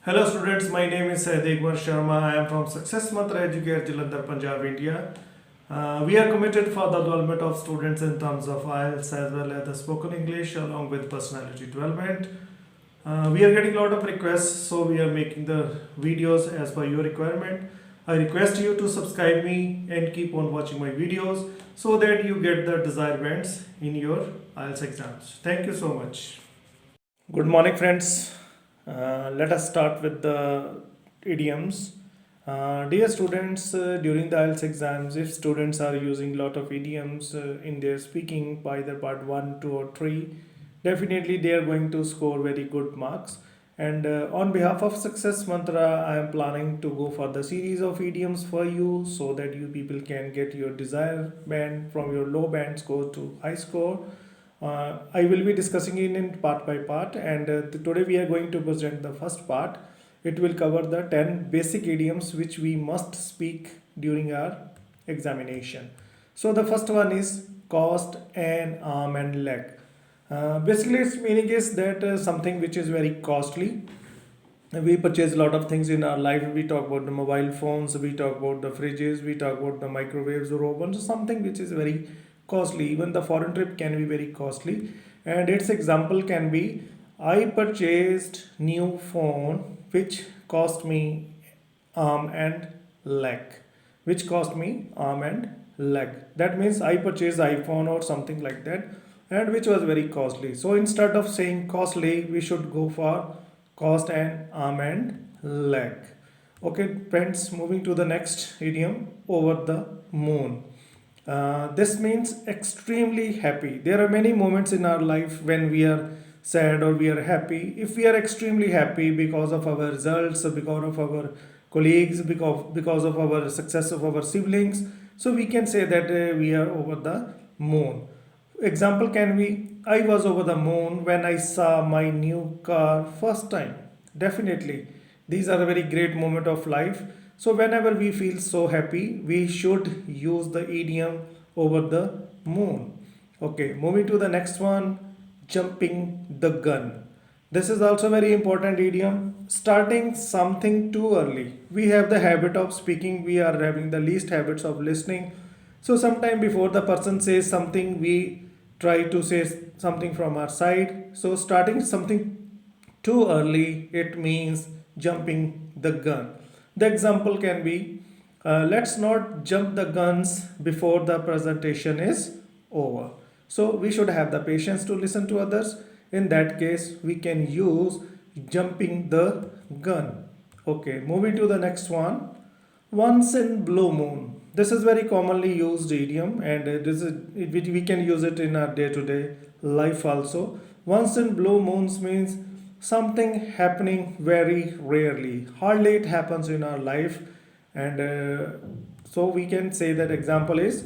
Hello students, my name is Degmar Sharma. I am from Success Mantra Educare, Jalandhar, Punjab, India. We are committed for the development of students in terms of IELTS as well as the spoken English along with personality development. We are getting a lot of requests, so we are making the videos as per your requirement. I request you to subscribe me and keep on watching my videos so that you get the desired bands in your IELTS exams. Thank you so much. Good morning, friends. Let us start with the idioms. Dear students, during the IELTS exams, if students are using lot of idioms in their speaking by either part 1, 2, or 3, definitely they are going to score very good marks. And on behalf of Success Mantra, I am planning to go for the series of idioms for you so that you people can get your desired band from your low band score to high score. I will be discussing it in part by part, and today we are going to present the first part. It will cover the 10 basic idioms which we must speak during our examination. So, the first one is cost and arm and leg. Basically, its meaning is that something which is very costly. We purchase a lot of things in our life. We talk about the mobile phones, we talk about the fridges, we talk about the microwaves or ovens, something which is very costly. Even the foreign trip can be very costly, and its example can be, I purchased new phone which cost me arm and leg, which cost me arm and leg. That means I purchased iPhone or something like that, and which was very costly. So instead of saying costly, we should go for cost and arm and leg. Okay, friends, moving to the next idiom, over the moon. This means extremely happy. There are many moments in our life when we are sad or we are happy. If we are extremely happy because of our results, because of our colleagues, because of our success of our siblings, so we can say that we are over the moon. Example can be, I was over the moon when I saw my new car first time. Definitely, these are a very great moment of life. So whenever we feel so happy, we should use the idiom over the moon. Okay, moving to the next one, jumping the gun. This is also very important idiom. Starting something too early. We have the habit of speaking, we are having the least habits of listening. So sometime before the person says something, we try to say something from our side. So starting something too early, it means jumping the gun. The example can be, let's not jump the guns before the presentation is over. So we should have the patience to listen to others. In that case, we can use jumping the gun. Okay, moving to the next one. Once in blue moon. This is very commonly used idiom, and this is we can use it in our day-to-day life also. Once in blue moons means something happening very rarely. Hardly it happens in our life, and so we can say that example is,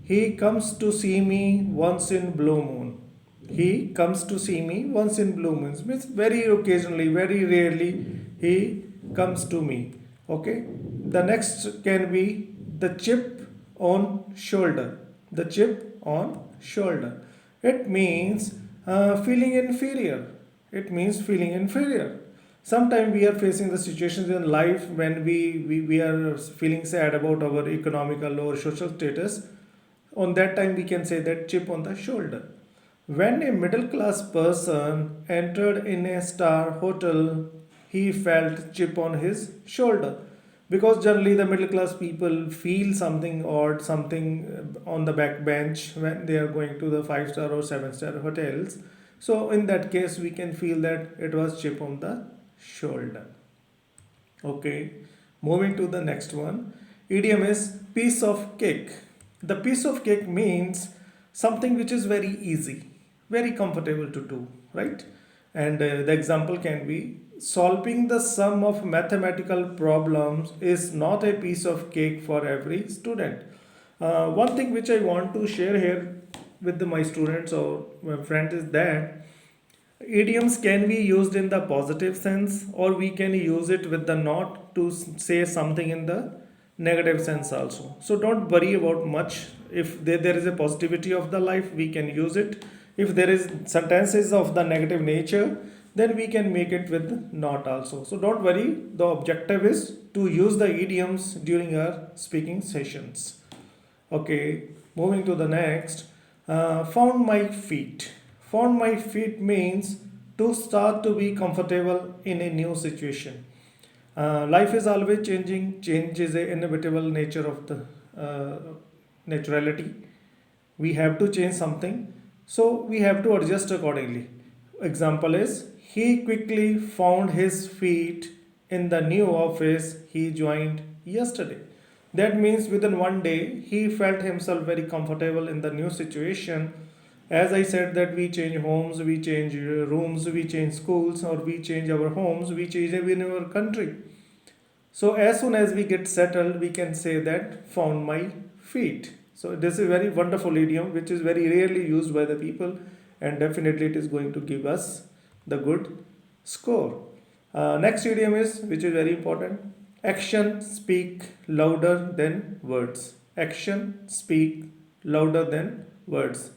he comes to see me once in blue moon. He comes to see me once in blue moons means very occasionally, very rarely he comes to me. Okay. The next can be the chip on shoulder. The chip on shoulder. It means feeling inferior. It means feeling inferior. Sometimes we are facing the situations in life when we are feeling sad about our economical or social status. On that time, we can say that chip on the shoulder. When a middle class person entered in a star hotel, he felt chip on his shoulder. Because generally, the middle class people feel something odd, something on the back bench when they are going to the 5-star or 7-star hotels. So, in that case, we can feel that it was chip on the shoulder. Okay, moving to the next one. Idiom is piece of cake. The piece of cake means something which is very easy, very comfortable to do, right? And the example can be, solving the sum of mathematical problems is not a piece of cake for every student. One thing which I want to share here with my students or my friends is that idioms can be used in the positive sense, or we can use it with the not to say something in the negative sense also. So don't worry about much. If there is a positivity of the life, we can use it. If there is sentences of the negative nature, then we can make it with not also. So don't worry, the objective is to use the idioms during our speaking sessions. Okay, moving to the next. Found my feet. Found my feet means to start to be comfortable in a new situation. Life is always changing. Change is a inevitable nature of the naturality. We have to change something, so we have to adjust accordingly. Example is he quickly found his feet in the new office he joined yesterday. That means within one day he felt himself very comfortable in the new situation. As I said that we change homes, we change rooms, we change schools, or we change our homes, we change even our country. So as soon as we get settled, we can say that found my feet. So this is a very wonderful idiom which is very rarely used by the people, and definitely it is going to give us the good score. Next idiom is, which is very important, action speak louder than words. Action speak louder than words.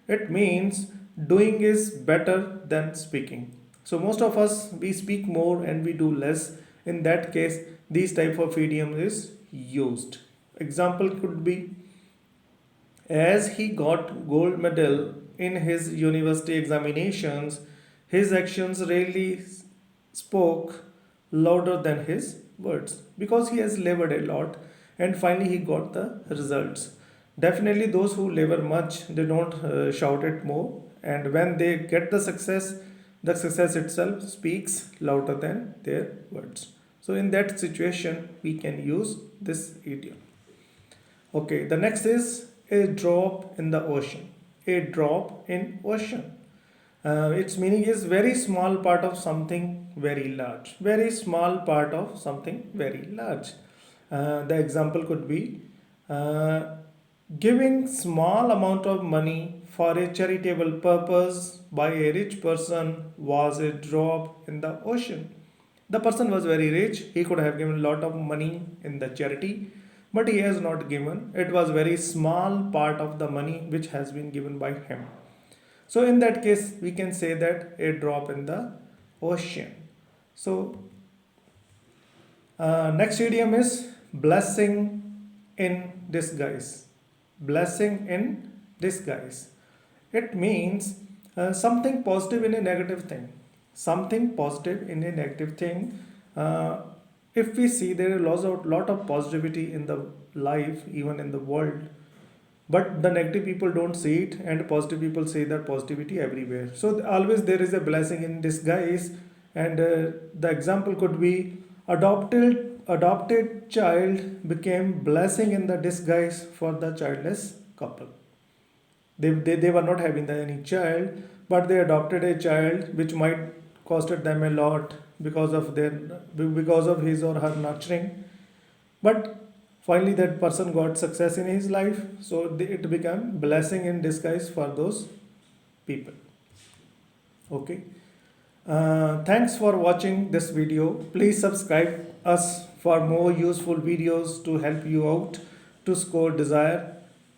It means doing is better than speaking. So most of us, we speak more and we do less. In that case, these type of idiom is used. Example could be, as he got gold medal in his university examinations, his actions rarely spoke louder than his words, because he has labored a lot and finally he got the results. Definitely those who labor much, they don't shout it more, and when they get the success itself speaks louder than their words. So in that situation we can use this idiom. Okay, the next is a drop in the ocean. A drop in ocean. Its meaning is very small part of something very large. Very small part of something very large. The example could be uh, giving small amount of money for a charitable purpose by a rich person was a drop in the ocean. The person was very rich, he could have given a lot of money in the charity, but he has not given. It was very small part of the money which has been given by him. So in that case, we can say that a drop in the ocean. So next idiom is blessing in disguise. Blessing in disguise. It means something positive in a negative thing. Something positive in a negative thing. If we see there is lot of positivity in the life, even in the world, but the negative people don't see it, and positive people see that positivity everywhere. So always there is a blessing in disguise, and the example could be adopted child became blessing in the disguise for the childless couple. They were not having any child, but they adopted a child which might costed them a lot because of his or her nurturing, but finally that person got success in his life, so it became blessing in disguise for those people. Okay, thanks for watching this video. Please subscribe us for more useful videos to help you out to score desired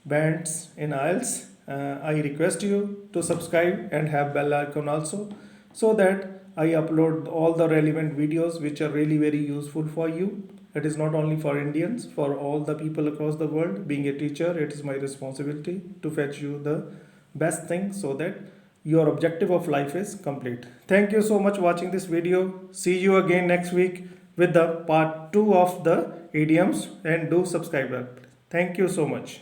bands in IELTS. I request you to subscribe and have bell icon also, so that I upload all the relevant videos which are really very useful for you. It is not only for Indians, for all the people across the world. Being a teacher, it is my responsibility to fetch you the best thing so that your objective of life is complete. Thank you so much for watching this video. See you again next week with the part 2 of the idioms, and do subscribe. Thank you so much.